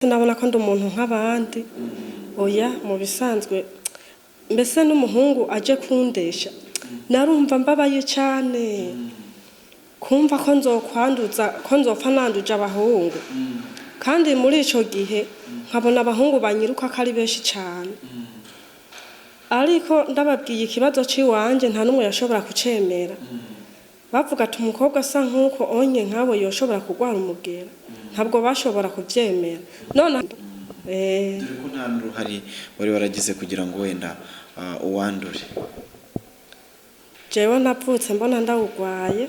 Sinabona ko ndi umuntu nk'abandi oya mu bisanzwe mbese n'umuhungu aje kundesha narumva mbabaye cyane kumva ko nzokwanduza ko nzopfa nanduje abahungu kandi muri ico gihe nkabona abahungu banyiruka kari benshi cyane ariko ndababwiye ikibazo ciwanje nta numwe yashobora kucemera bavuga ati umukobwa asa nkuko onye nkabo yoshobora kugwara umugera ntabwo bashobora kuvyemera none dore ko nta n'uruhari wari waragize kugira ngo wenda uwandure jewe napfutse mbona ndawugwaye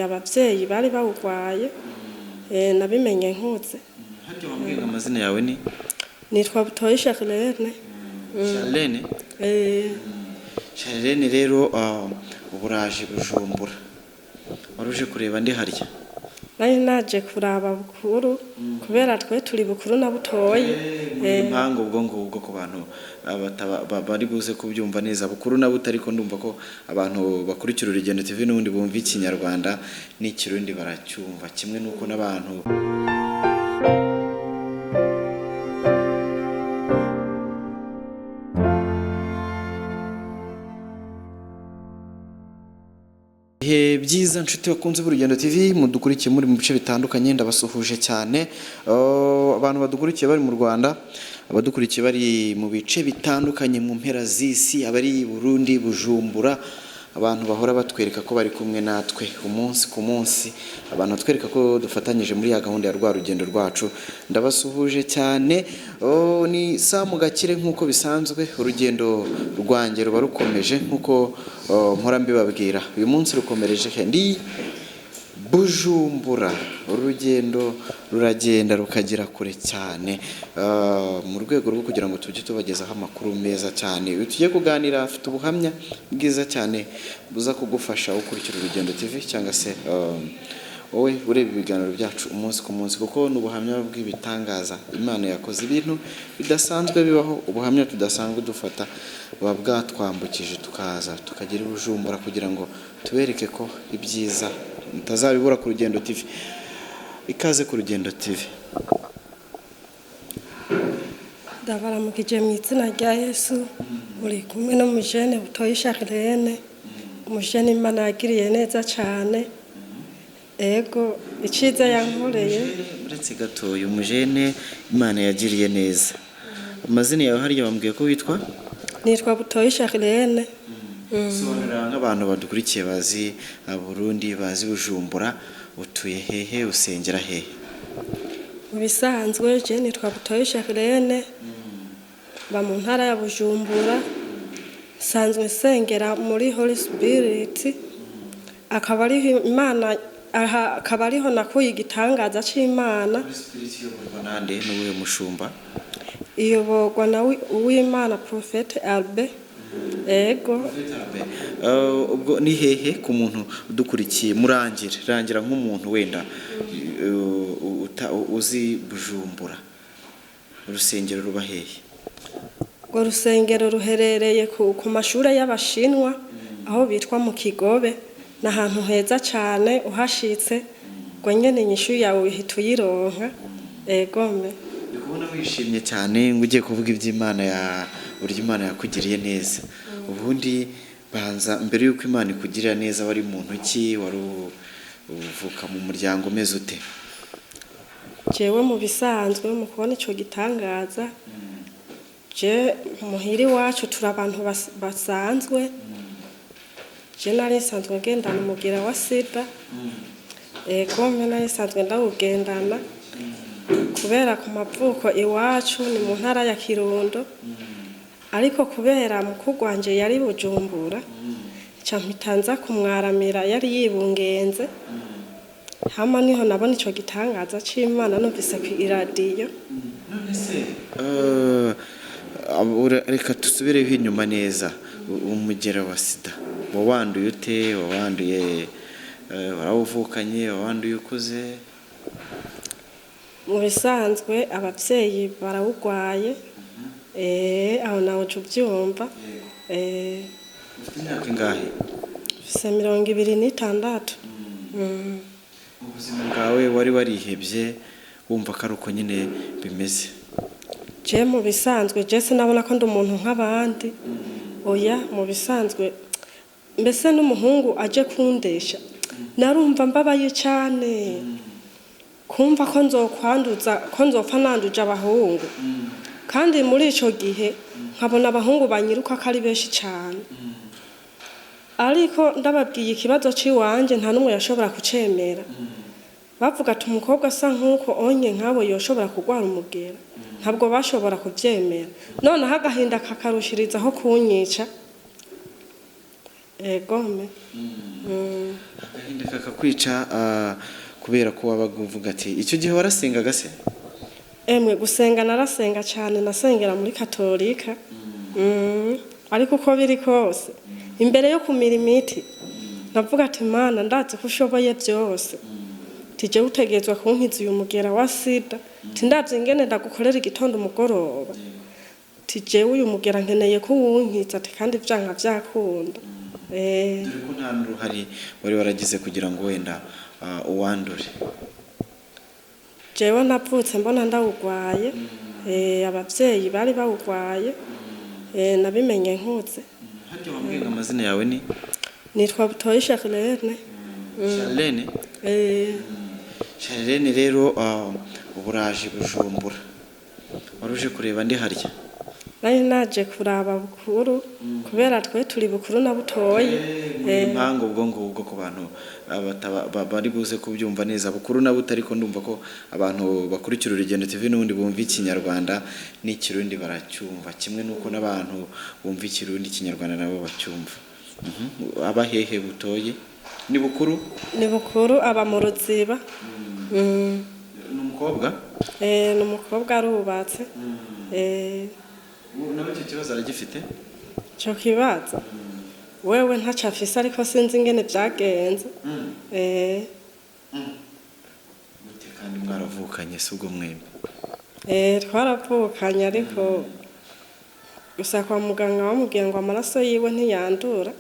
abavyeyi bari bawugwaye nabimenye nkutse haryo wambwiye amazina yawe ni nitwa Butoyi Charlene Charlene Charlene rero uburaje Bujumbura waruje kureba ndi harya nari naje kuraba bukuru kubera twe turi bukuru na Butoyi impango ubwo ngubwo ku bantu bari buze kubyumva neza bukuru na Buto ariko ndumva ko abantu bakurikira Urugendo TV n'ubundi bumva ikinyarwanda n'ikirundi baracyumva kimwe nuko n'abantu byiza nshuti bakunze Urugendo TV mudukurikiye muri mu bice bitandukanye ndabasuhuje cyane abantu badukurikiye bari mu Rwanda abadukurikiye bari mu bice bitandukanye mu mpera z'isi abari Burundi Bujumbura abantu bahora batwereka ko bari kumwe natwe umunsi ku munsi abantu batwereka ko dufatanyije muri ya gahunda ya rwa rugendo rwacu ndabasuhuje cyane ni Samu Gakire nkuko bisanzwe urugendo rwanjye ruba rukomeje nkuko mpora mbibabwira uyu munsi rukomereje ndi Bujumbura urugendo ruragenda rukagera kure cyane mu rwego rwo kugira ngo tujye tubagezaho amakuru meza cyane tugiye kuganira afite ubuhamya bwiza cyane buza kugufasha ukurikira Urugendo TV cyangwa se wowe ureba ibiganiro byacu umunsi ku munsi kuko n'ubuhamya bw'ibitangaza Imana yakoze ibintu bidasanzwe bibaho ubuhamya tudasanzwe dufata buba bwatwambukije tukaza tukagira Bujumbura kugira ngo tubereke ko ibyiza mutazabibura ku Rugendo TV ikaze ku Rugendo TV ndabaramukije mu izina rya Yesu uri kumwe no mujene Butoyi Charlene umujene Imana yagiriye neza cyane ego iciza yankoreye uretse gatoya umujene Imana yagiriye neza amazina yawe harya bambwiye ko witwa nitwa Butoyi Charlene sobanura nk'abantu badukurikiye bazi Burundi bazi Bujumbura utuye hehe usengera hehe bisanzwe je nitwa Butoyi Charlene ba mu ntara ya Bujumbura sanzwe sengera muri Holy Spirit akaba ari Imana akaba ariho nakuye igitangaza c'Imana nande n'uwe mushumba iyoborwa na uw'Imana Prophet Albert ego ubwo ni hehe ku muntu udukurikiye rangira nk'umuntu wenda uzi Bujumbura urusengero ruba hehe ngo rusengero ruherereye ku mashure y'abashinwa aho bitwa mu Kigobe n'ahantu heza cyane uhashitse ngo nyene inyishu yawe uhita uyironka egome ndikubona wishimye cyane ngo ugiye kuvuga iby'Imana burya Imana yakugiriye neza ubundi banza mbere yuko Imana ikugirira neza wari muntu ki wari uvuka mu muryango umeze ute jewe mu bisanzwe mu kubona ico gitangaza je muhiri wacu turi abantu basanzwe je nari sanzwe ngendana umugira wa sida komwe nari sanzwe ndawugendana kubera ku mavuko iwacu ni mu ntara ya Kirundo ariko kubera mukuru wanje yari Bujumbura campitanza kumwaramira yari yibungenze hama niho nabona ico gitangaza c'Imana numvise ku iradiyo reka tusubireho inyuma neza umugera wa sida wawanduye ute wawanduye warawuvukanye wawanduye ukuze mu bisanzwe abavyeyi barawugwaye aho nawe ubyumva imyaka ingahe se 26 ubuzima bwawe wari warihebye wumva ko ari uko nyine bimeze? je mu bisanzwe je sinabona ko ndi umuntu nk'abandi oya mu bisanzwe mbese n'umuhungu aje kundesha narumva mbabaye cyane kumva ko nzopfa nanduje abahungu kandi muri ico gihe nkabona abahungu banyiruka ko ari benshi cyane ariko ndababwiye ikibazo ciwanje nta numwe yashobora kucemera bavuga ati umukobwa asa nk'uko onye nkabo yoshobora kugwara umugera ntabwo bashobora kuvyemera noneho agahinda kakarushirizaho kunyica egome agahinda kakakwica kubera ko wabaga uvuga ati icyo gihe warasengaga se? emwe gusenga narasenga cyane nasengera muri katolika ariko uko biri kose imbere yo kumira imiti ndavuga ati mana ndazi ko ushoboye byose tije utegezwa kunkiza uyu mugera wa sida tindavye ingene ndagukorera igitondo umugoroba tije uyu mugera nkeneye ko wunkiza ati kandi vyanka vyakunda dore ko nta n'uruhari wari waragize kugira ngo wenda uwandure. jewe napfutse mbona ndawugwaye abavyeyi bari bawugwaye nabimenye nkutse. Harya wambwiye amazina yawe ni? Nitwa Butoyi Charlene. Charlene? Charlene rero uburaje Bujumbura waruje kureba ndi harya? Nari naje kuraba bukuru kubera twe turi bukuru na Butoyi impango ubwo ngubwo ku bantu bari buze kubyumva neza bukuru na buto ariko ndumva ko abantu bakurikira Urugendo TV n'ubundi bumva ikinyarwanda n'ikirundi baracyumva kimwe nuko n'abantu bumva ikirundi ikinyarwanda nabo bacyumva. Abahehe Butoyi ni bukuru? Ni bukuru aba mu Ruziba. N'umukobwa? N'umukobwa arubatse. Nawe icyo kibazo aragifite? Cyo kibazo wewe ntaca afise ariko sinzi ingene byagenze. Kandi mwaravukanye si ubwo mwembi? Twaravukanye ariko gusa kwa muganga bamubwiye ngo amaraso yiwe ntiyandura.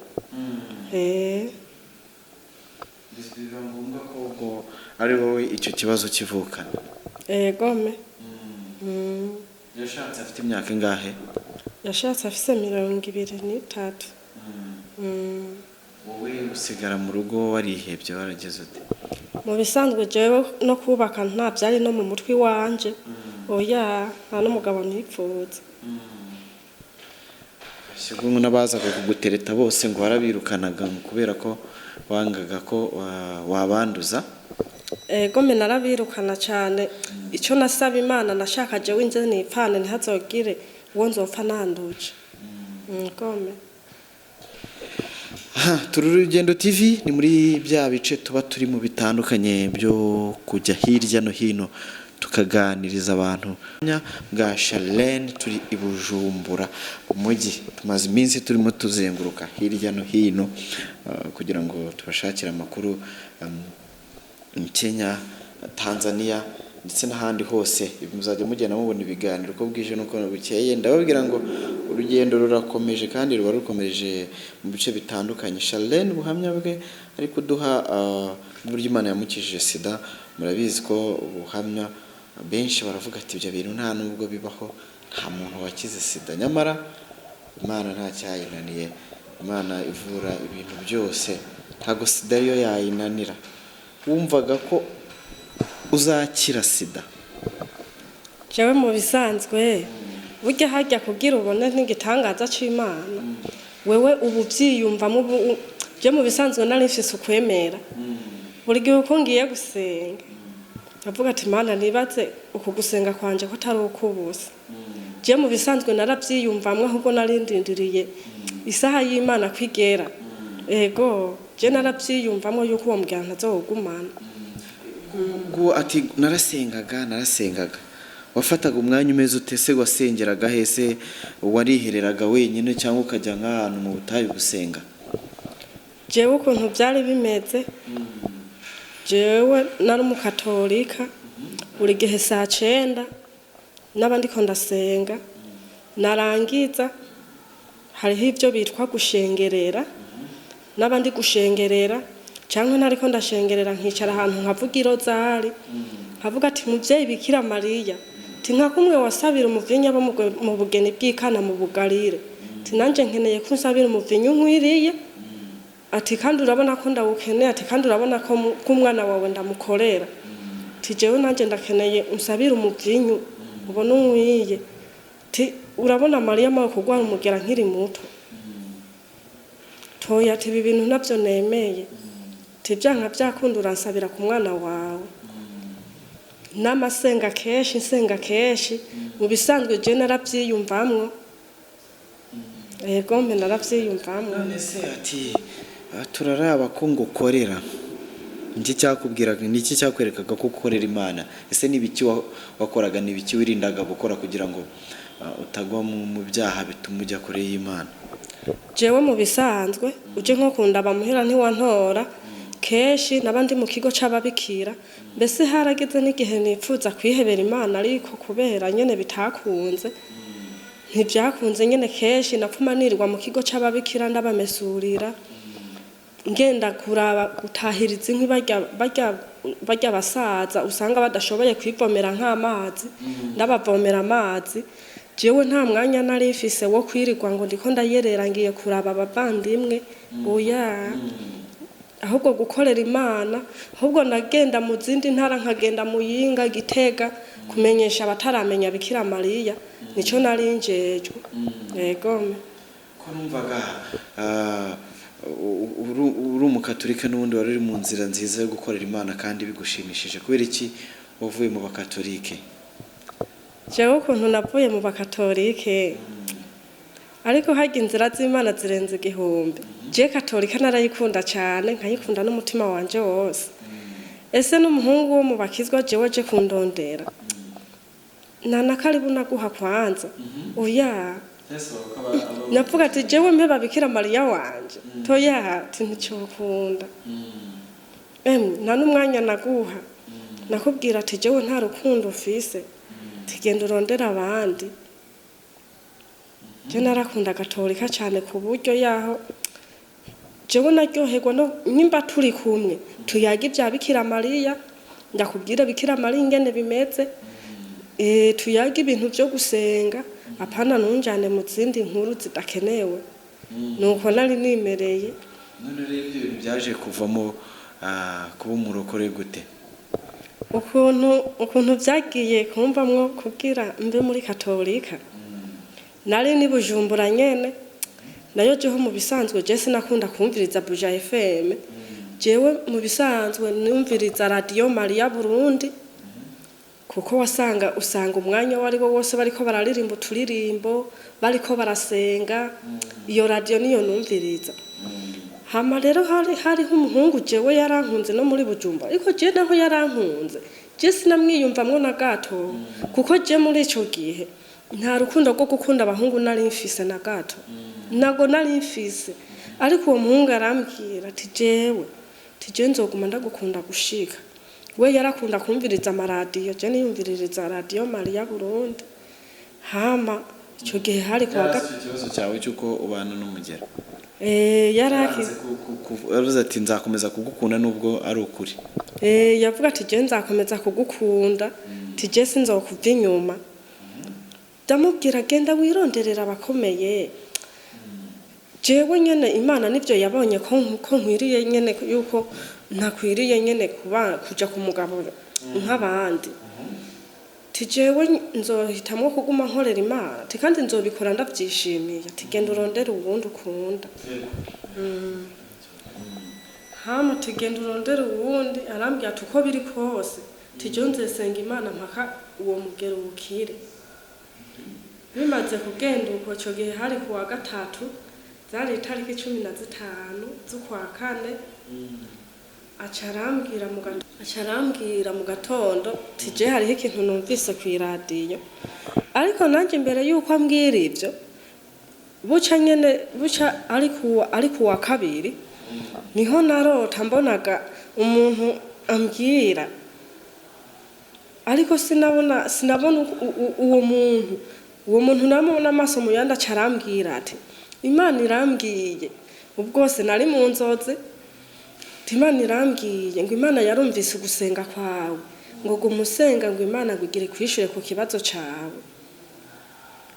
Biba ngombwa ko ubwo ari wowe icyo kibazo kivukana? Gome. Yashatse afite imyaka ingahe? Yashatse afise 23. Wowe usigara mu rugo warihebye warageze ute? Mu bisanzwe jewe no kubaka nta byari no mu mutwe wanje oya nta n'umugabo nipfuza. Shyirwa n'abazaga kugutereta bose ngo warabirukanaga kubera ko wangaga ko wabanduza? Gome narabirukana cyane icyo nasaba Imana nashaka je winze nipfane ntazogire uwo nzopfa nanduje. Gome. Turi Urugendo TV ni muri bya bice tuba turi mu bitandukanye byo kujya hirya no hino tukaganiriza abantu bwa Charlene turi i Bujumbura umujyi tumaze iminsi turimo tuzenguruka hirya no hino kugira ngo tubashakire amakuru Kenya, Tanzania ndetse n'ahandi hose muzajya mugenda mubona ibiganiro uko bwije nuko bukeye ndababwira ngo urugendo rurakomeje kandi ruba rukomeje mu bice bitandukanye. Charlene ubuhamya bwe ari kuduha n'uburyo Imana yamukijije sida murabizi ko ubuhamya benshi baravuga ati ibyo bintu nta nubwo bibaho nta muntu wakize sida nyamara Imana nta cyayinaniye Imana ivura ibintu byose ntago sida yo yayinanira. Wumvaga ko uzakira sida? Jewe mu bisanzwe burya hajya kugira ubone nk'igitangaza c'Imana wewe ubu byiyumvamo je mu bisanzwe nari mfise ukwemera buri gihe uko ngiye gusenga ndavuga ati Mana nibaze uku gusenga kwanje ko atari ukubusa. Je mu bisanzwe narabyiyumvamwe ahubwo narindindiriye isaha y'Imana kwigera ego je narabyiyumvamo yuko uwo muganga azogumana. Ngo ati narasengaga wafataga umwanya umeze utese wasengeraga hese warihereraga wenyine cyangwa ukajya nk'ahantu mu butayu gusenga? Jewe ukuntu byari bimeze jewe nari umukatolika buri gihe saa 9 n'abandi ko ndasenga narangiza hariho ibyo bitwa gushengerera n'abandi gushengerera cyangwa nariko ndashengerera nkicara ahantu nkavuga irozari havuga ati muvyeyi Bikira Mariya ti nka kumwe wasabira umuvinyu abo mu bugeni bw'ikana mu bugarire ti nanje nkeneye ko nsabira umuvinyu nkwiriye ati kandi urabona ko ndawukeneye ati kandi urabona ko umwana wawe ndamukorera ti jewe nanje ndakeneye unsabira umuvinyu ubona unkwiye ti urabona Mariya mawe kugwara umugera nkiri muto toya ati ibi bintu navyo nemeye ti vyanka vyakunda uransabira ku mwana wawe n'amasenga kenshi mu bisanzwe je naravyiyumvamwo yego mbe naravyiyumvamwo. None se ati turaraba ko ngukorera niki cyakubwiraga niki cyakwerekaga ko ukorera Imana ese nibiki wakoraga nibiki wirindaga gukora kugira ngo utagwa mu byaha bituma ujya kure y'Imana? Jewe mu bisanzwe uje nko kunda bamuhera ntiwantora keshi nabandi mu kigo c'ababikira mbese harageze n'igihe nipfuza kwihebera Imana ariko kubera nyene bitakunze ntivyakunze nyene keshi napfuma nirwa mu kigo c'ababikira ndabamesurira ngenda kuraba gutahiriza inkwi barya basaza usanga badashoboye kwivomera nk'amazi ndabavomera amazi jewe nta mwanya nari mfise wo kwirirwa ngo ndiko ndayerera ngiye kuraba abavandimwe oya ahubwo gukorera Imana ahubwo nagenda mu zindi ntara nkagenda Muyinga Gitega kumenyesha abataramenya Bikira Mariya nico nari njejwe yego ko numvaga uri umukatolika n'ubundi wari uri mu nzira nziza yo gukorera Imana kandi bigushimishije kubera iki wavuye mu bakatolike? jewe ukuntu navuye mu bakatolike ariko harya inzira z'Imana zirenze igihumbi je katolika narayikunda cyane nkayikunda n'umutima wanje wose ese n'umuhungu wo mu bakizwa jewe je kundondera nana karibu naguha kwanza oya navuga ati jewe mpeba Bikira Mariya wanje toya ati nticokunda nta n'umwanya naguha nakubwira ati jewe nta rukundo ufise tigenda urondera abandi je narakunda katolika cyane ku buryo yaho jewe naryoherwa no nyimba turi kumwe tuyaga ibya Bikira Mariya ndakubwira Bikira Mariya ingene bimeze tuyaga ibintu byo gusenga apana nunjane mu zindi nkuru zidakenewe nuko nari nimereye. None rero ibyo byaje kuvamo kuba umurokore gute? ukuntu byagiye kumvamwo kugira mbe muri katolika nari ni Bujumbura nyene nayo jeho mu bisanzwe je sinakunda kumviriza Buja FM jewe mu bisanzwe numviriza Radio Maria Burundi kuko usanga umwanya wari wo wose bariko bararirimba turirimbo bariko barasenga iyo radio niyo numviriza hama rero hari umuhungu jewe yarankunze no muri Bujumbura ariko je naho yarankunze je sinamwiyumvamwo na gato kuko je muri ico gihe nta rukundo rwo gukunda abahungu nari mfise na gato nago nari mfise ariko uwo muhungu arambwira ati jewe nzoguma ndagukunda gushika we yarakunda kumviriza amaradiyo je niyumviririza Radio Maria Burundi hama ico gihe hari kwa ikibazo cyawe cyuko ubana n'umugera yaravuze ati nzakomeza kugukunda nubwo ari ukuri yavuga ati je nzakomeza kugukunda ati je sinzokuva inyuma ndamubwira genda wironderera abakomeye jewe nyene Imana nivyo yabonye ko nkwiriye nyene yuko ntakwiriye nyene kuja ku mugabo nk'abandi tijewe nzohitamwo kuguma nkorera Imana kandi nzobikora ndavyishimiye ati genda urondera uwundi ukunda hama tugenda urondera uwundi arambwira ati uko biri kose tijo nzesenga Imana mpaka uwo mugero ukire bimaze kugenda uko cyo gihe hari kuwa gatatu zari itariki 15 z'ukwa kane acarambwira mu gatondo tije hariho ikintu numvise ku iradiyo ariko nanjye mbere yuko ambwira ivyo buca ari kuwa kabiri niho narota mbonaga umuntu ambwira ariko sinabona uwo muntu namubona amaso mu yandi acarambwira ati Imana irambwiye ubwose nari mu nzoze Imana irambwiye ngo Imana yarumvise gusenga kwawe ngo gumusenga ngo Imana gugire kwishure ku kibazo cawe.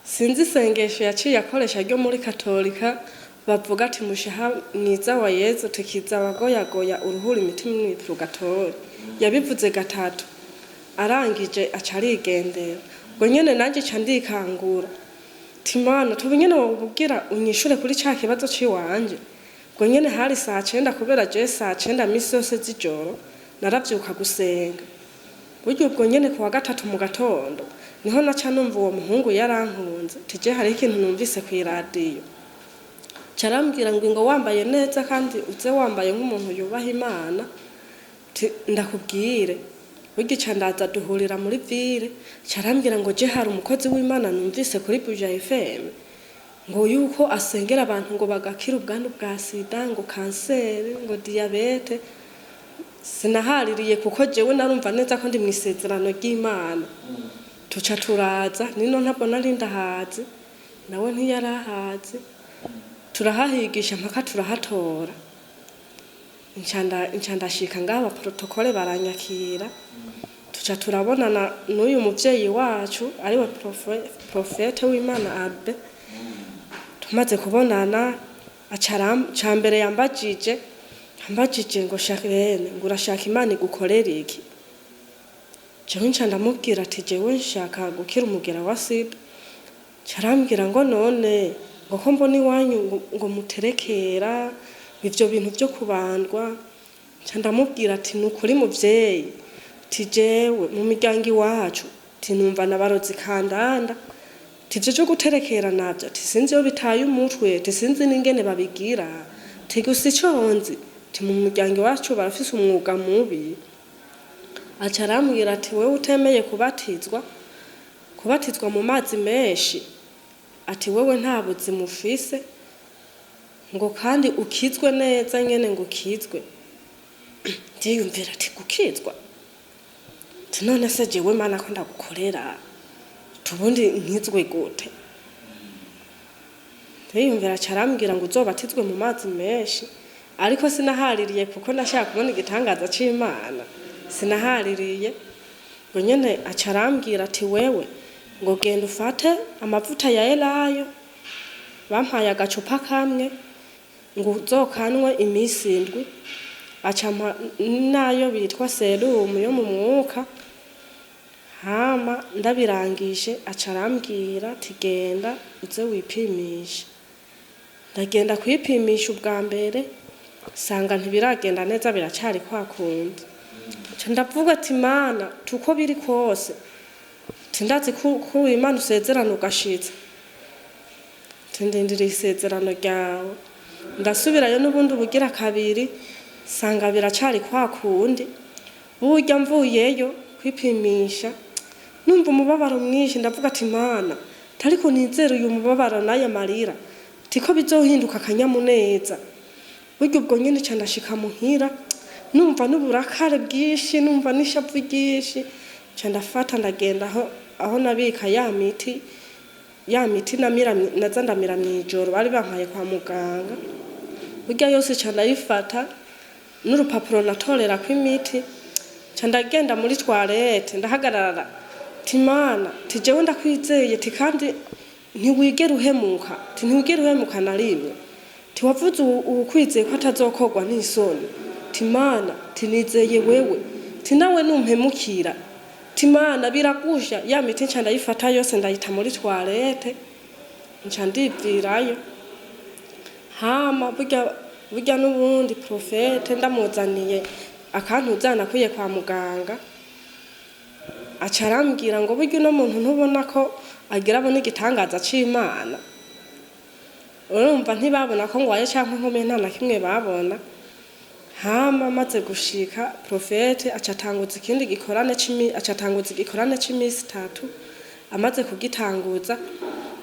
Sinzi isengesho yaciye akoresha ryo muri Katolika bavuga ati mushaha mwiza wa Yezu tukiza abagoyagoya uruhura imitima mw'ipurgatori. Yabivuze gatatu arangije aca arigendera. Ngo nyene nanje ca ndikangura timana tubinyene wabubwira unyishure kuri ca kibazo ciwanje. Ngo nyene hari saa 9 kubera je saa 9 misi yose z'ijoro naravyuka gusenga. Buryo ubwo nyene kuwa gatatu mu gatondo niho naca numva uwo muhungu yarankunze tije hari ikintu numvise ku radio. Carambwira ngo wambaye neza kandi uze wambaye nk'umuntu yubaha Imana ndakubwire. Buryo candaza duhurira muri ville carambwira ngo je hari umukozi w'Imana numvise kuri Buja FM ngo yuko asengera abantu ngo bagakira ubwandu bwa sida ngo kanseri ngo diabete. Sinahaririye kuko jewe narumva neza ko ndi mwisezerano ry'Imana. Tuca turaza nino ntabwo nari ndahazi nawe ntiyarahazi turahahigisha mpaka turahatora. Incandashika ngaba protokole baranyakira tuca turabonana n'uyu muvyeyi wacu ari we profete w'Imana Abe. Tumaze kubonana cambere yambajije ngo Shakirene ngo urashaka Imana igukorera iki. Jewe ncandamubwira ati jewe nshaka gukira umugera wa sida. Carambwira ngo none ngo ko mbona iwanyu ngo muterekera ivyo bintu byo kubandwa. Candamubwira ati nukuri muvyeyi tijewe mu miryango iwacu tinumva nabarozi kandanda tivyo cyo guterekera navyo tisinzi yo bitaye umutwe tisinzi n'ingene babigira tigusi conzi ti mu miryango iwacu barafise umwuga mubi. Acarambwira ati wewe utemeye kubatizwa mu mazi menshi ati wewe nta buzima ufise ngo kandi ukizwe neza nyene ngo ukizwe. Ndiyumvira ati gukizwa none se jewe Mana ko ndagukorera tubundi nkizwe gute. Ndiyumvira carambwira ngo uzobatizwe mu mazi menshi ariko sinahaririye kuko ndashaka kubona igitangaza c'Imana sinahaririye. Ngo nyene acarambwira ati wewe ngo genda ufate amavuta ya elayo bampaye agacupa kamwe ngo uzokanwe imisi 7 acampa nayo bitwa serumu yo mu mwuka. Hama ndabirangije acarambwira ati genda uze wipimisha. Ndagenda kwipimisha ubwa mbere sanga ntibiragenda neza biracari kwa kundi. Ndavuga ati Mana tuko biri kose tindazi ku Imana usezerano ugashitsa tindindira isezerano ryawe. Ndasubirayo n'ubundi bugira kabiri sanga biracari kwa kundi. Burya mvuyeyo kwipimisha numva umubabaro mwinshi ndavuga ati Mana tariko nizera uyu mubabaro naye marira tiko bizohinduka kanyamuneza. Buryo ubwo nyene candashika muhira numva n'uburakare bwishi numva n'ishavu bwishi candafata ndagenda aho nabika ya miti namira naza ndamira mwijoro bari bampaye kwa muganga. Burya yose candayifata n'urupapuro natorera kw'imiti candagenda muri toilette ndahagarara timana tijewe ndakwizeye tikandi ntiwigera uhemuka na rimwe tiwavuze ukwizeye ko atazokorwa n'isoni timana tinizeye wewe tinawe numpemukira timana biragusha ya miti candayifata yose ndayita muri toilette ncandivirayo. Hama burya n'ubundi profete ndamuzaniye akantuzana kuye kwa muganga acarambwira ngo burya no muntu ntubona ko agira abona igitangaza c'Imana. Urumva ntibabona ko ngwaye canke nkomeye nta na kimwe babona. Hama maze gushika profete acatanguza igikorane c'imisi 3 amaze kugitanguza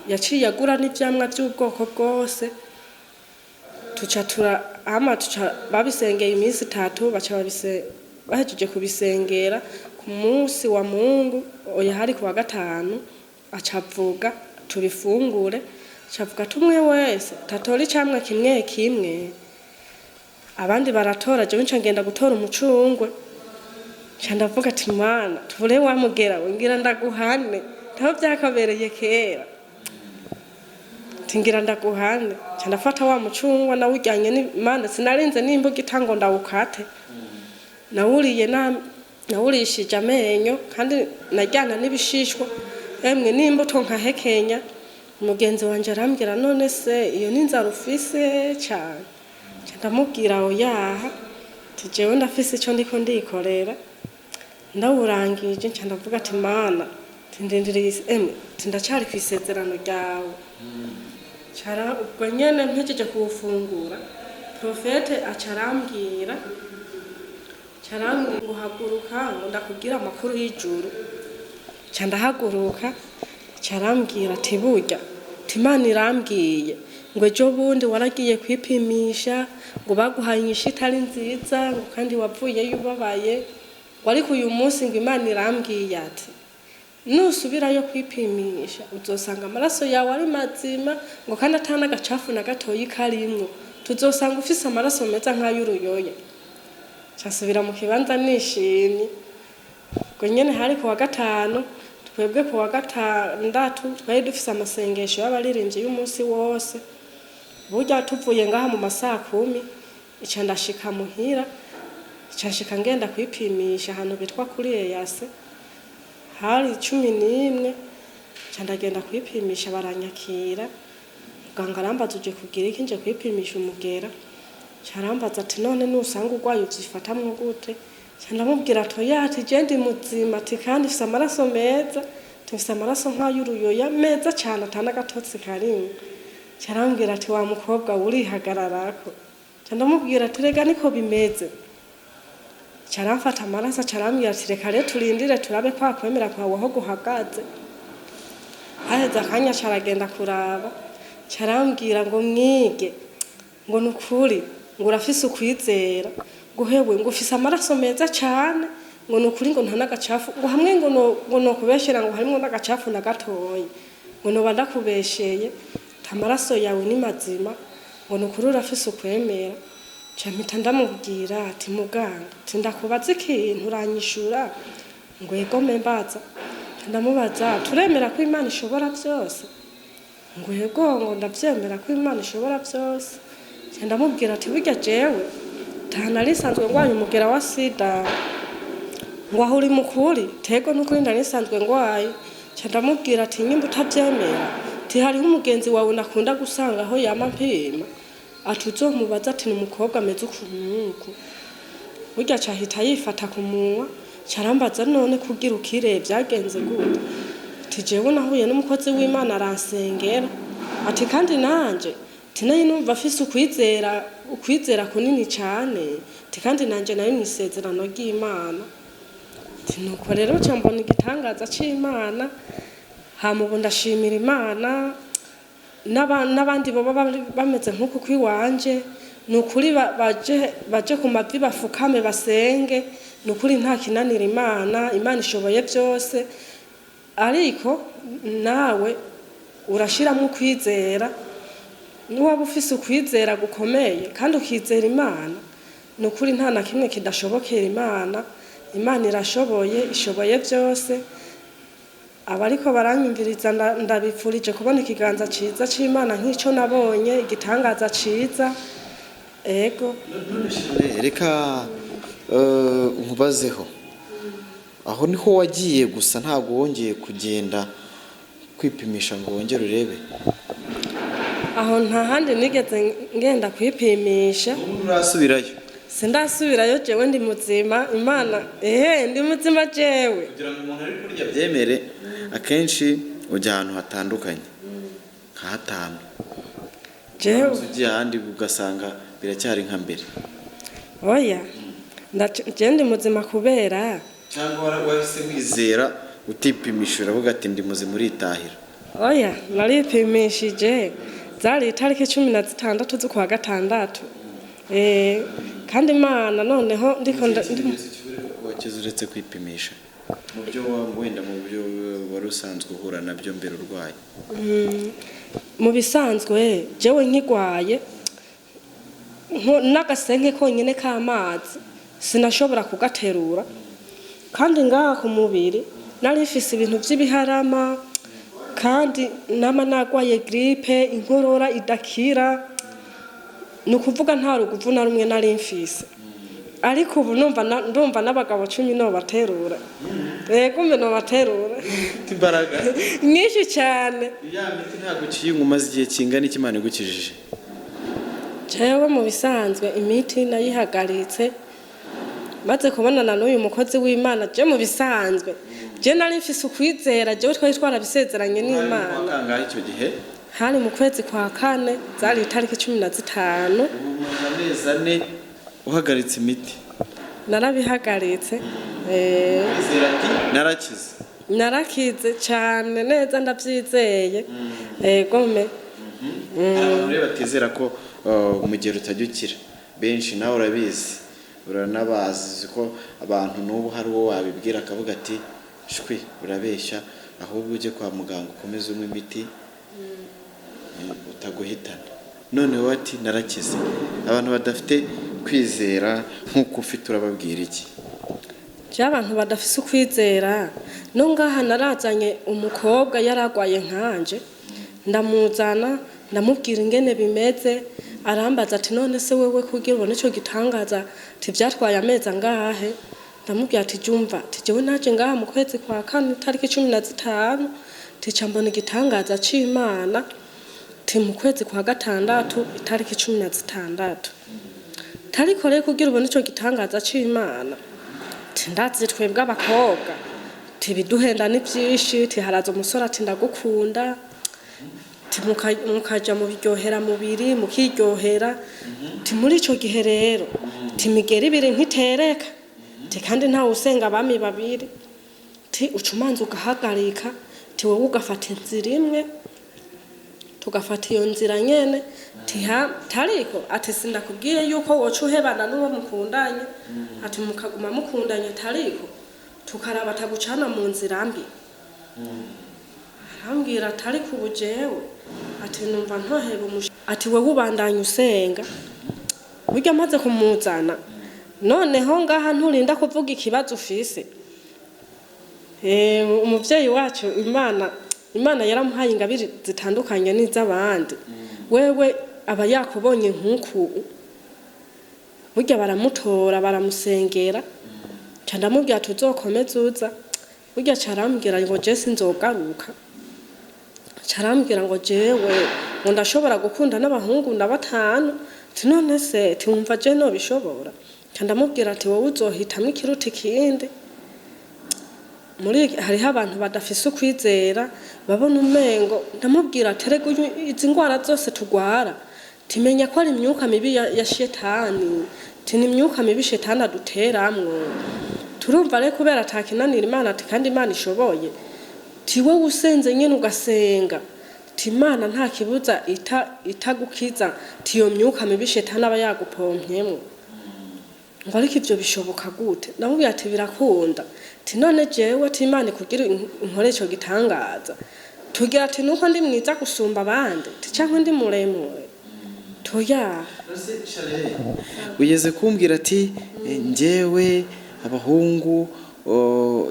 yaciye agura n'ivyamwa by'ubwoko bwose tuca babisengeye imisi 3 baca bahejeje kubisengera ku munsi wa Mungu oya hari kuwa gatanu acavuga tubifungure acavuga tumwe wese tatora icamwe kimwe abandi baratora je ngenda gutora umucungwe nca ndavuga ati Mana tubure wamugera ngira ndaguhane ntaho byakabereye kera tingira ndaguhane nca ndafata wa mucungwa nawe ujyanye n'Imana sinarinze nimba gitango ndawukate nawurishije amenyo kandi najyana n'ibishishwa emwe n'imbuto nkahekenya umugenzi wanje arambwira none se iyo n'inzara ufise cyane ndamubwira oyaha tijewe ndafise icyo ndiko ndikorera ndawurangije nca ndavuga ati Mana tindindiriye emwe tindacyari ku isezerano ryawe cara ubwo nyene mpejeje kuwufungura profete acarambwira ngo haguruka ngo ndakubwira amakuru y'ijuru ca ndahaguruka carambwira ati burya Imana irambwiye ngo ejo bundi waragiye kwipimisha ngo baguhaye inyishu itari nziza ngo kandi wavuyeyo ubabaye ariko uyu munsi ngo Imana irambwiye ati nusubirayo kwipimisha uzosanga amaraso yawe ari mazima ngo kandi atana agacafu na gatoyi karimwo tuzosanga ufise amaraso meza nk'ay'uruyoya cyasubira mu kibanza nishimye ngo nyene hari ku wa gatanu twebwe ku wa gatandatu twari dufise amasengesho y'abaririmbyi y'umunsi wose burya tuvuye ngaha mu masaha 10 ica ndashika muhira cyashika ngenda kwipimisha hano bitwa kuri Eyase hari 11 ca ndagenda kwipimisha baranyakira muganga arambaza uje kugira iki nje kwipimisha umugera carambaza ati none nusanga urwaye uzifatamwe gute ndamubwira atoya ati je ndi muzima ati kandi mfise amaraso meza mfise amaraso nk'ay'uruyoya meza cyane atana gatotsi karimwe carambwira ati wa mukobwa urihagararako ndamubwira ati rega niko bimeze caramfata amaraso carambwira ati reka rero turindire turabe kwa kwemera kwawe aho guhagaze aheza akanya caragenda kuraba carambwira ngo mwige ngo nukuri ngo urafise ukwizera ngo hewe ngo ufise amaraso meza cyane ngo nukuri ngo ntana gacafu ngo hamwe ngo no kubeshera ngo harimo n'agacafu na gatoyi ngo no bandakubesheye amaraso yawe ni mazima ngo nukuri urafise ukwemera cyamita ndamubwira ati muganga tindakubaza ikintu uranyishura ngo yego membaza ndamubaza turemera ko Imana ishobora byose ngo yego ngo ndabyemera ko Imana ishobora byose ndamubwira ati burya jewe narisanzwe ngwaye umugera wa sida ngo aho uri mukuri tego n'ukuri narisanzwe ngwaye ndamubwira ati nyimba utabyemera ti hariho umugenzi wawe nakunda gusanga aho yama mpima ati uzomubaza ati n'umukobwa ameze ukuntu burya cahita yifata ku munwa carambaza none kugira ukire byagenze gute ati jewe nahuye n'umukozi w'Imana aransengera ati kandi nanje tinaye numva afise ukwizera kunini cyane kandi nanje nayo nisezerano ry'Imana nuko rero cyambona igitangaza c'Imana hamubu ndashimira Imana n'abandi baba bameze nk'uko kwiwanje nukuri baje ku mavi bafukame basenge nukuri nta kinanira Imana ishoboye byose ariko nawe urashiramo kwizera nuwaba ufise ukwizera gukomeye kandi ukizera Imana nukuri nta na kimwe kidashobokera Imana irashoboye ishoboye byose abariko baranyumviriza ndabipfurije kubona ikiganza ciza c'Imana nk'ico nabonye igitangaza ciza ego reka nkubazeho aho niho wagiye gusa ntabwo wongeye kugenda kwipimisha ngo wongere urebe aho nta handi nigeze ngenda kwipimisha urasubirayo sindasubirayo jewe ndi muzima Imana ndi muzima jewe kugira ngo umuntu ari kurya byemere akenshi ujya ahantu hatandukanye nka hatanu jewe ugiye ahandi ugasanga biracyari nka mbere oya je ndi muzima kubera cyangwa wahise wizera utipimisha uravuga ati ndi muzima uritahira oya naripimishije zari itariki 16 z'ukwa gatandatu kandi Imana noneho ndiko wakizuretse kwipimisha mu byo wenda mu byo wari usanzwe uhura nabyo mbere urwaye mu bisanzwe jewe nkigwaye n'agasenke konyine k'amazi sinashobora kugaterura kandi ngaha ku mubiri nari mfise ibintu by'ibiharama kandi nama nagwaye gripe inkorora idakira ni ukuvuga nta ruguvu na rumwe nari mfise ariko ubu ndumva n'abagabo 10 no baterura yego mbe no baterura imbaraga nyinshi cyane ya miti ntago kiyingumaze igihe kingana ikimana igukijije jewe mu bisanzwe imiti nayihagaritse maze kubonana n'uyu mukozi w'Imana je mu bisanzwe je nari mfise ukwizera jewe twari twarabisezeranye n'Imana wakangaye icyo gihe hari mu kwezi kwa 4 zari itariki 15 amezi 4 uhagaritse imiti narabihagaritse narakize cyane neza ndabyizeye gome abantu rero batizera ko mu gihe utajya ukira benshi nawe urabizi uranabazi ko abantu n'ubu hari uwo wabibwira akavuga ati shwi urabeshya ahubwo ujye kwa muganga ukomeze unywe imiti utaguhitana none wowe ati narakize abantu badafite kwizera nk'uko ufite urababwira iki abantu badafise ukwizera no ngaha narazanye umukobwa yaragwaye nkanje ndamuzana ndamubwira ingene bimeze arambaza ati none se wewe kugira ubone cyo gitangaza ati byatwaye amezi angahe ndamubwira ati jumva ati jewe naje ngaha mu kwezi kwa 4 tariki 15 tica mbona igitangaza c'Imana ti mu kwezi kwa 6 itariki 16 tariko rero kugira ubone cyo gitangaza c'Imana tindazi twebwe abakobwa tibiduhenda n'ivyinshi tiharaza umusore ati ndagukunda timukaja mu biryohera mubiri mukiryohera ti muri ico gihe rero timigera ibiri nkitereka ti kandi nta usenga abami babiri ti ucumanza ugahagarika ti wowe ugafata inzira imwe tugafata iyo nzira nyene tariko ati sindakubwiye yuko woca uhebana n'uwo mukundanye ati mukaguma mukundanye tariko tukaraba tagucana mu nzira mbi arambwira tariko ubujewe ati numva ntoheba ati wewe ubandanye usenga burya maze kumuzana noneho ngaha nturinda kuvuga ikibazo ufise umuvyeyi wacu Imana yaramuhaye ingabire zitandukanye n'iz'abandi wewe aba yakubonye nk'uku burya baramutora baramusengera cyandamubwira tuzokomeza uza burya carambwira ngo je sinzogaruka carambwira ngo jewe ngo ndashobora gukunda n'abahungu na 5 none se tumva je no bishobora cyandamubwira ati wowe uzohitamo ikiruta ikindi muri hariho abantu badafise ukwizera babona umengo ndamubwira terego izi ngwara zose tugwara timenya ko ari imyuka mibi ya shetani tini imyuka mibi shetani aduteramwo turumva rero kubera atakinanira Imana ati kandi Imana ishoboye tiwe usenze nyene ugasenga timana nta kibuza itagukiza tiyo myuka mibi shetani aba yagupompyemo ngo ariko ivyo bishoboka gute namubwira ati birakunda ti none jewe ati Imana kugira inkore cyo gitangaza tugira ati nuko ndi mwiza gusumba abandi cyangwa ndi muremure toya ugeze kumbwira ati njyewe abahungu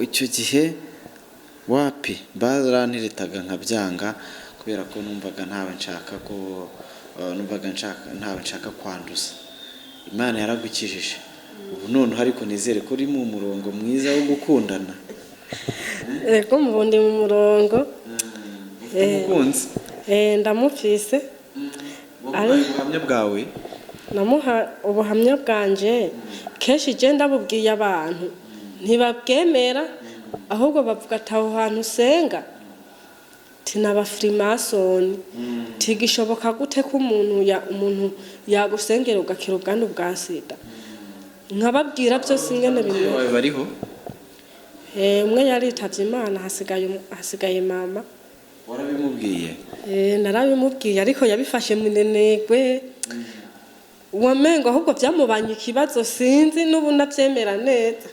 icyo gihe wapi barantiritaga nkabyanga kubera ko numvaga ntawe nshaka kwanduza Imana yaragukijije ubu none ariko nizere ko uri mu murongo mwiza wo gukundana ego mubundi mu murongo umukunzi ndamufise ari ubuhamya bwawe namuha ubuhamya bwanje keshi je ndabubwiye abantu ntibabwemera ahubwo bavuga ataho hantu usenga tinaba Freemason tigishoboka gute ko umuntu yagusengera ugakira ubwandu bwa sida nkababwira byose ingene bimwe bariho umwe yaritavye Imana hasigaye mama warabimubwiye narabimubwiye ariko yabifashe munenegwe wamengo ahubwo byamubanye ikibazo sinzi n'ubu navyemera neza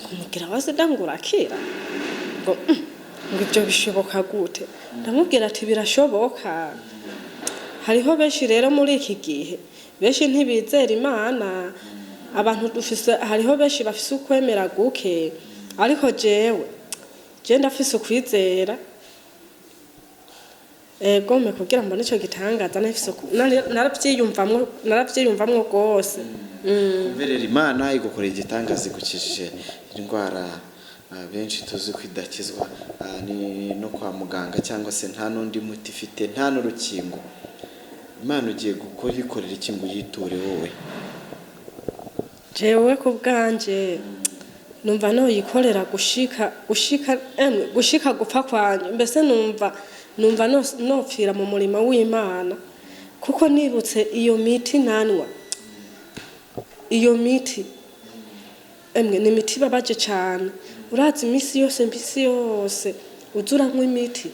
kumugira wasida ngurakira ngo ibyo bishoboka gute ndamubwira ati birashoboka hariho benshi rero muri iki gihe benshi ntibizera Imana abantu dufise hariho benshi bafise ukwemera guke ariko jewe ndafise ukwizera gome kugira mbone ico gitangaza naravyiyumvamwo rwose. Kuberera Imana igukoreye igitangaza igukijije indwara benshi tuzi ko idakizwa ni no kwa muganga cyangwa se nta n'undi muti ifite nta n'urukingo. Imana ugiye ikorera iki ngo uyiture wowe? Jewe ku bwanje numva noyikorera gushika gupfa kwanje, mbese numva nopfira mu murimo w'Imana, kuko nibutse iyo miti nanwa, iyo miti ni imiti babaje cyane. Urazi imisi yose uzuranywa imiti,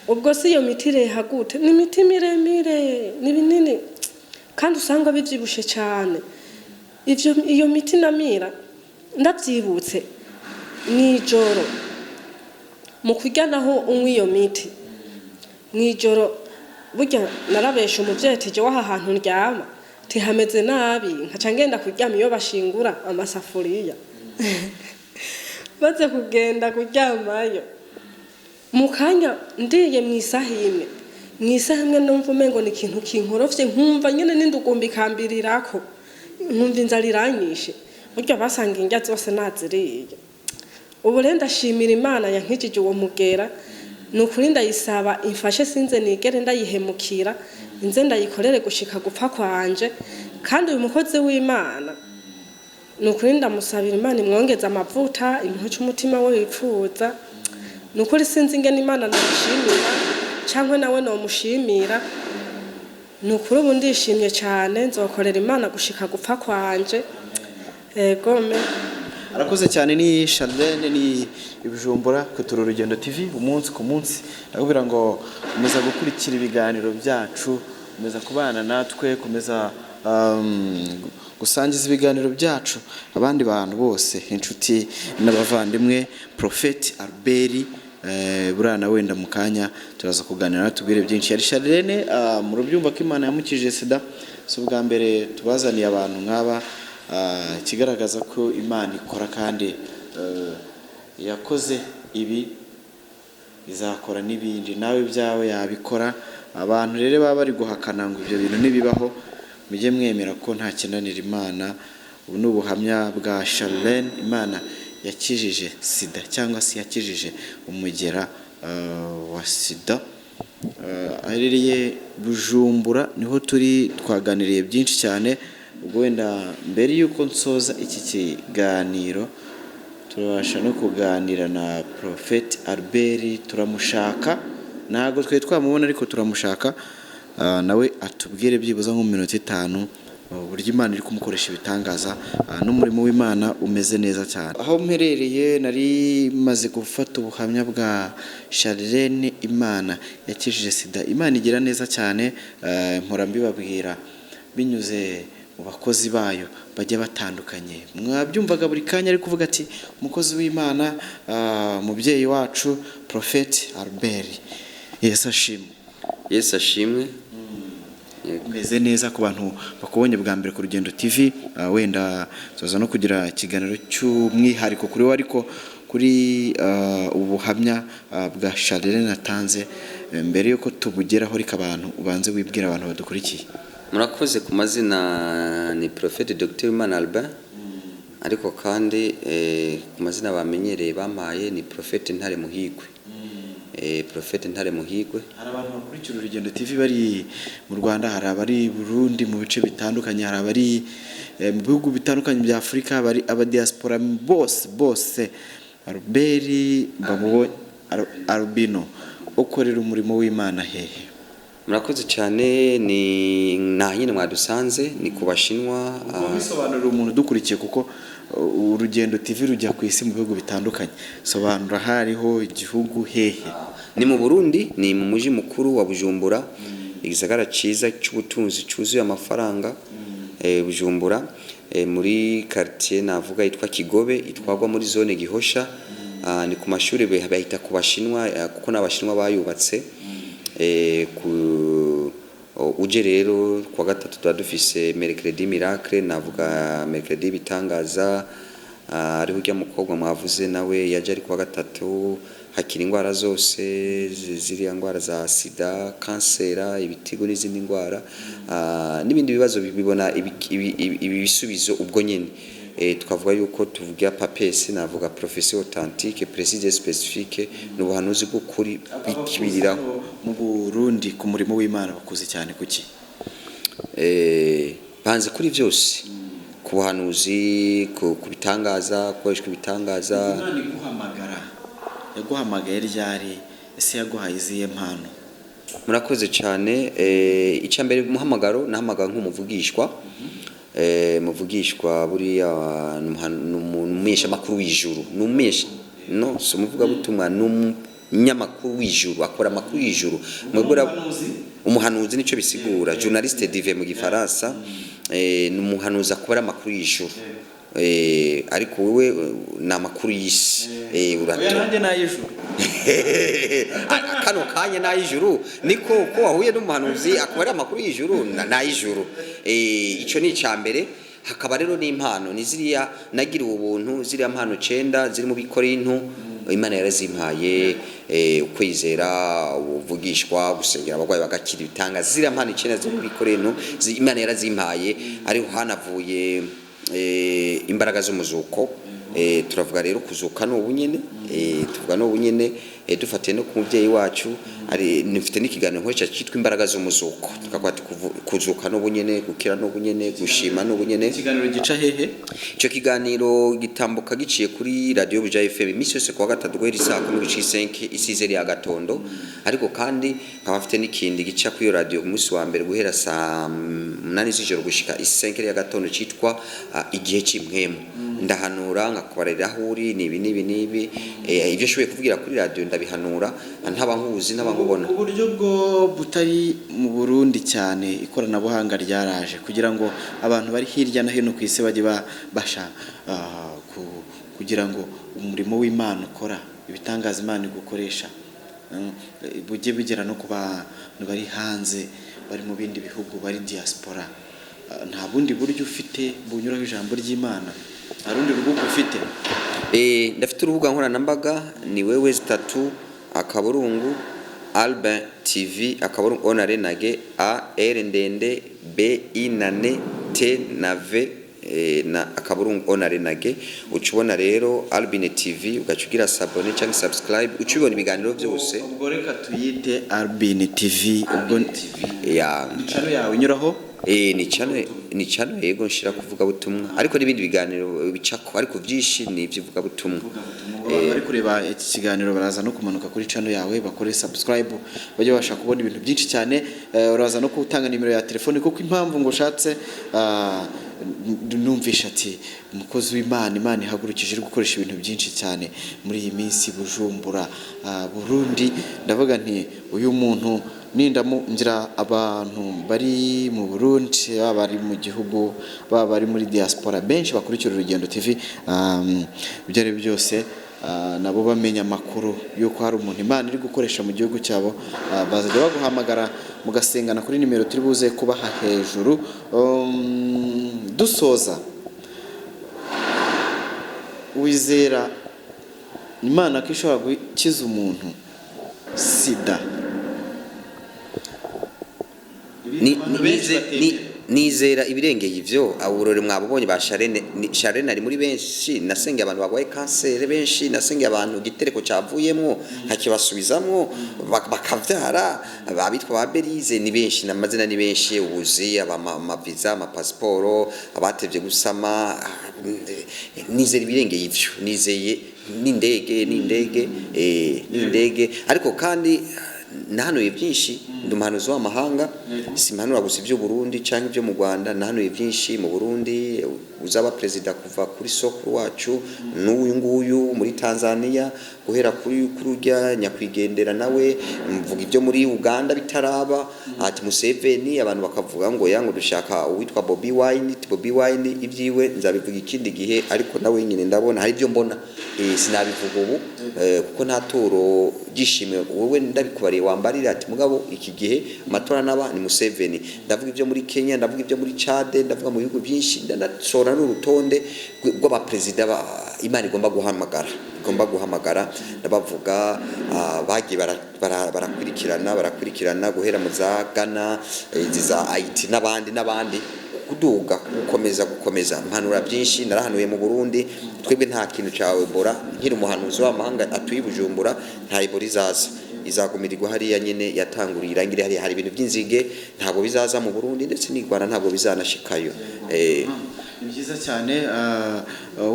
ubwo si iyo miti reha gute? Ni imiti miremire, ni binini kandi usanga bivyibushe cyane. Iyo miti namira ndabyibutse mwijoro mu kurya naho unywa iyo miti mwijoro, burya narabesha umuvyeyi tije waha hantu ndyama tihameze nabi, nkaca ngenda kuryama iyo bashingura amasafuriya baze kugenda kuryamayo mu kanya ndiye mwisaha imwe numva umengo ni ikintu kinkorofye, nkumva nyene n'indugumbi kambirirako, nkumva inzara iranyishe, burya basanga indya zose naziriye. Ubu rero ndashimira Imana yankijije uwo mugera, nukuri ndayisaba imfashe sinze nigere ndayihemukira, inze ndayikorere gushika gupfa kwanje. Kandi uyu mukozi w'Imana nukuri ndamusabira Imana imwongeza amavuta, imuhe umutima we wipfuza. Nukuri sinzi ingene Imana namushimira cyangwa nawe nomushimira. Nukuri ubu ndishimye cyane, nzokorera Imana gushika gupfa kwanje. Gome arakoze cyane. Ni Charlene ni Bujumbura Kuturu Urugendo TV umunsi ku munsi. Ndakubwira ngo komeza gukurikira ibiganiro byacu, komeza kubana natwe, komeza gusangiza ibiganiro byacu abandi bantu bose, inshuti n'abavandimwe. Prophet Albert burana wenda mu kanya turaza kuganira tubwire byinshi. Yari Charlene mu rubyumva ko Imana yamukije sida, so bwa mbere tubazaniye abantu nk'aba, kigaragaza ko Imana ikora kandi yakoze ibi izakora n'ibindi, nawe byawe yabikora. Abantu rero baba bari guhakana ngo ibyo bintu nibibaho, mujye mwemera ko nta kinanira Imana. Ubu ni ubuhamya bwa Charlene. Imana yakijije sida cyangwa se yakijije umugera wa sida. Aherereye Bujumbura niho turi, twaganiriye byinshi cyane. Ubwo wenda mbere yuko nsoza iki kiganiro turabasha no kuganira na Prophet Albert, turamushaka, ntago twe twamubona ariko turamushaka, nawe atubwire byibuza nko mu minota 5 uburyo Imana iri kumukoresha ibitangaza n'umurimo w'Imana umeze neza cyane. Aho mperereye nari maze gufata ubuhamya bwa Charlene. Imana yakijije sida, Imana igira neza cyane. Mpora mbibabwira binyuze mu bakozi bayo bajya batandukanye, mwabyumvaga buri kanya ari kuvuga ati umukozi w'Imana, mubyeyi wacu Prophet Albert. Yesu ashimwe. Yesu ashimwe. Umeze neza ku bantu bakubonye bwa mbere ku Rugendo TV, wenda tuza no kugira ikiganiro cy'umwihariko kuri we, ariko kuri ubuhamya bwa Charlene natanze. Mbere yuko tubugeraho reka abantu ubanze wibwira abantu badukurikiye. Murakoze. Ku mazina ni Prophet Dr. Imana Albert, ariko kandi ku mazina bamenyereye bampaye ni Prophet Ntare Muhigwe. Prophet Ntare Muhigwe. Hari abantu bakurikira Urugendo TV bari mu Rwanda, hari abari Burundi mu bice bitandukanye, hari abari mu bihugu bitandukanye bya Afrika, bari aba diaspora bose. Albert babo Albino ukorera umurimo w'Imana hehe? Murakoze cyane. Ni nyine mwadusanze ni ku Bashinwa. Bisobanurira umuntu dukurikiye, kuko Urugendo TV rujya ku isi mu bihugu bitandukanye. Sobanura hariho igihugu hehe? Ni mu Burundi, ni mu muji mukuru wa Bujumbura, igisagara ciza cy'ubutunzi cyuzuye amafaranga. Bujumbura muri quartier navuga yitwa Kigobe, itwagwa muri zone Gihosha. Ni ku mashuri bahita ku Bashinwa, kuko n'Abashinwa bayubatse. Uje rero kwa gatatu tuba dufise Mercredi Miracle, navuga Mercredi bitangaza, ariho ujya mukobwa mwavuze nawe yaje ari kuwa gatatu, hakiri indwara zose ziriya ndwara za sida, kansera, ibitigo n'izindi ndwara n'ibindi bibazo bibona ibisubizo ubwo nyine. Twavuga yuko tuvuga PAPES, navuga profession authentique précise spécifique, n'ubuhanuzi bw'ukuri bw'ikibiriraho mu Burundi. Ku murimo w'Imana bakuze cyane kuki? Banze kuri byose, ku buhanuzi, ku bitangaza, gukoreshwa ibitangaza. Imana iguhamagara, yaguhamagaye ryari? Ese yaguhaye izihe mpano? Murakoze cyane. Icya mbere muhamagaro nahamagara nk'umuvugishwa. Muvugishwa buriya n'umumenyesha makuru w'ijuru, n'umumenyesha no so muvuga butumwa n'umunyamakuru w'ijuru, akora makuru y'ijuru. Mwebura umuhanuzi nico bisigura, journaliste dive mu gifaransa. N'umuhanuzi akora makuru y'ijuru. Ariko wewe na makuru y'isi. Uranje na y'ijuru. Kano kanye na y'ijuru niko ko wahuye n'umuhanuzi akora makuru y'ijuru na y'ijuru. Ico ni icambere. Hakaba rero n'impano niziriya nagiriwe ubuntu, ziriya mpano 9 ziri mu Bikorinto Imana yarazimpaye. Ukwizera, uvugishwa, gusengera abagwayi bagakira, ibitanga, ziriya mpano 9 ziri mu Bikorinto Imana yarazimpaye. Ariho hanavuye imbaraga z'umuzuko. Turavuga rero kuzuka no bunyene, tuvuga no bunyene, dufatiye no ku muvyeyi wacu ari nifite n'ikiganiro nkoresha cyitwa imbaraga z'umuzuko, tukakwata kuzuka no bunyene, gukira no bunyene, gushima no bunyene. Ikiganiro gica hehe? Ico kiganiro gitambuka giciye kuri radio Buja FM imisi yose kwa gatatu guhera saa 10:05 isizeri ya gatondo. Ariko kandi nkaba mfite n'ikindi gica kuri radio ku munsi wa mbere guhera saa 8 z'ijoro gushika 5 ya gatondo citwa igihe cy'impwemu. Ndahanura ngakubarira huri nibi ivyo shoboye kuvugira kuri radio ndabihanura ntabankuzi n'abangubona. Uburyo bwo butari mu Burundi cyane ikoranabuhanga ryaraje kugira ngo abantu bari hirya no hino ku isi baje basha kugira ngo umurimo w'Imana ukora, ibitangaza Imana igukoresha bujye bigera no ku bantu bari hanze, bari mu bindi bihugu, bari diaspora. Nta bundi buryo ufite bunyuraho ijambo ry'Imana? Arundi rubuga ufite? Ndafite urubuga nkoranyambaga ni wewe 3 akaburungu Albin TV akaburungu onarenage A-R ndende B-I na N T na V na akaburungu onarenage. Ucubona rero Albin TV ugacugira s'abonner cyangwa subscribe, ucubona ibiganiro byose. Ubwo reka tuyite Albin TV. Ubwo ya channel yawe inyuraho? Ni channel yego nshira kuvuga butumwa, ariko n'ibindi biganiro bicako, ariko byinshi ni ivyivuga butumwa. Bari kureba iki kiganiro baraza no kumanuka kuri channel yawe bakore subscribe, bajye basha kubona ibintu byinshi cyane. Uraza no kutanga nimero ya telefone kuko impamvu ngo shatse numvisha ati umukozi w'Imana, Imana ihagurukije gukoresha ibintu byinshi cyane muri iyi minsi Bujumbura, Burundi. Ndavuga nti uyu muntu ngira abantu bari mu Burundi, bari mu gihugu, bari muri diaspora benshi bakurikira Urugendo TV, byari byose nabo bamenya makuru yuko hari umuntu Imana iri gukoresha mu gihugu cyabo. Bazajya baguhamagara mugasengana kuri nimero turi buze kubaha hejuru. Dusoza, wizera Imana ko ishobora gukiza umuntu sida? Nizera ibirengeye ivyo. Aburore mwabonye ba Sharene ari muri benshi, nasenge abantu bagwaye kansere benshi, nasenge abantu gitereko cyavuyemo hakibasubizamwo bakavyara, abitwa ba Belize ni benshi, namazina ni benshi, ubuzi amaviza, amapasiporo, abatevye gusama. Nizera ibirengeye ivyo, nizeye n'indege ariko kandi nahanuye byinshi. Ndumuhanuzi w'amahanga, simpanura gusa ibyo Burundi cyangwa ibyo mu Rwanda. Nahanuye byinshi mu Burundi, uzaba president kuva kuri soko wacu n'uyu nguyu muri Tanzania, guhera kuri urya nyakwigendera nawe mvuga ibyo muri Uganda bitaraba ati Museveni abantu bakavuga ngo yango dushaka uwitwa Bobi Wine ibyiwe nzabivuga ikindi gihe ariko nawe nyine ndabona hari ibyo mbona sinabivuga ubu kuko nta turo gishimwe wowe ndabikubariye wambarira ati mugabo iki gihe amatora naba ni Museveni ndavuga ibyo muri Kenya ndavuga ibyo muri Chad ndavuga mu bihugu byinshi ndashora n'urutonde rw'abaperezida Imana igomba guhamagara ndabavuga bagiye barakurikirana guhera mu za Ghana za Haiti n'abandi kuduga gukomeza mpanura byinshi narahanuye mu Burundi twebwe nta kintu cyawe Ebola nkiri umuhanuzi w'amahanga atuye Bujumbura nta Ebola izagumirirwa hariya nyene yatanguriye irangire hari ibintu by'inzige ntabwo bizaza mu Burundi ndetse n'u Rwanda ntabwo bizanashikayo ni byiza cyane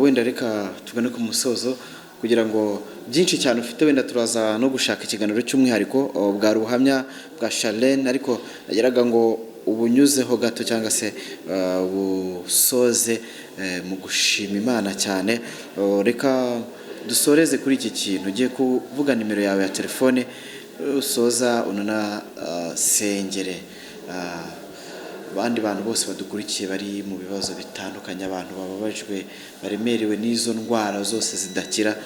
wenda reka tugane ku musozo kugira ngo byinshi cyane ufite wenda turaza no gushaka ikiganiro cy'umwihariko bwa ruhamya bwa Charlene ariko nageraga ngo ubunyuzeho gato cyangwa se busoze mu gushima Imana cyane reka dusoreze kuri iki kintu ugiye kuvuga nimero yawe ya telefone usoza unana sengere abandi bantu bose badukurikiye bari mu bibazo bitandukanye abantu bababajwe baremerewe n'izo ndwara zose zidakira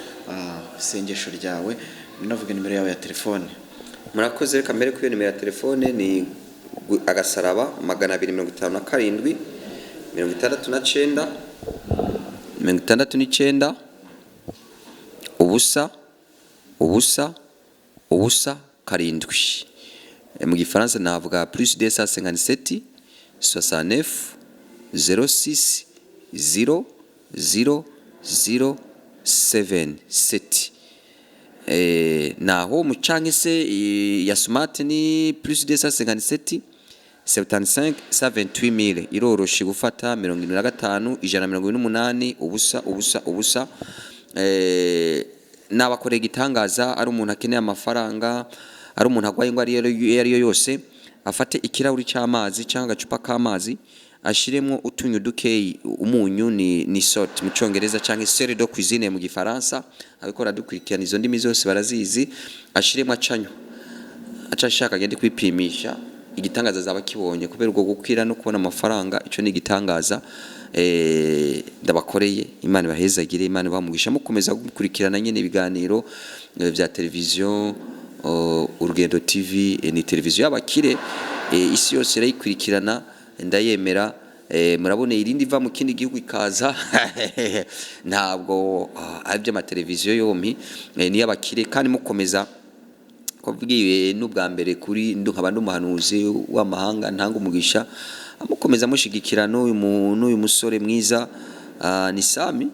isengesho ryawe unavuga nimero yawe ya telefone. Murakoze reka mbere kuri nimero ya telefone ni agasaraba 257 69 ubusa karindwi mu gifaransa navuga plus 257 69 06 00077 naho mucange se ya smart ni plus 257 75 128,000 iroroshe gufata 75 128 ubusa n'abakorera igitangaza ari umuntu akeneye amafaranga ari umuntu agwaye ngo ariyo yose afate ikirahuri cy'amazi cyangwa agacupa k'amazi ashiremo utunyu dukeyi umunyu ni salt mu cyongereza cyangwa sel de cuisine mu gifaransa abikora dukurikirana izo ndimi zose barazizi ashiremo acanyo acashaka agende kwipimisha igitangaza zaba kibonye kubera ubwo gukwira no kubona amafaranga ico ni igitangaza ndabakoreye Imana bahezagire Imana bamugisha mukomeza gukurikirana nyene ibiganiro bya televiziyo Urugendo TV ni televiziyo y'abakire isi yose irayikurikirana ndayemera murabone irindi va mu kindi gihugu ikaza ntabwo ari byo amateleviziyo yompi ni y'abakire kandi mukomeza kubwiye n'ubwa mbere kuri nkaba ndumuhanuzi w'amahanga ntanga umugisha amukomeza mushigikirana uyu musore mwiza ni Sami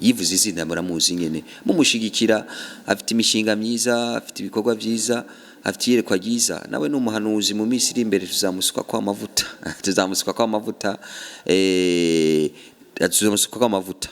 yivuze izina muramuzi nyene mumushigikira afite imishinga myiza afite ibikorwa byiza afite yerekwa ryiza nawe n'umuhanuzi mu minsi iri imbere tuzamusuka kwa amavuta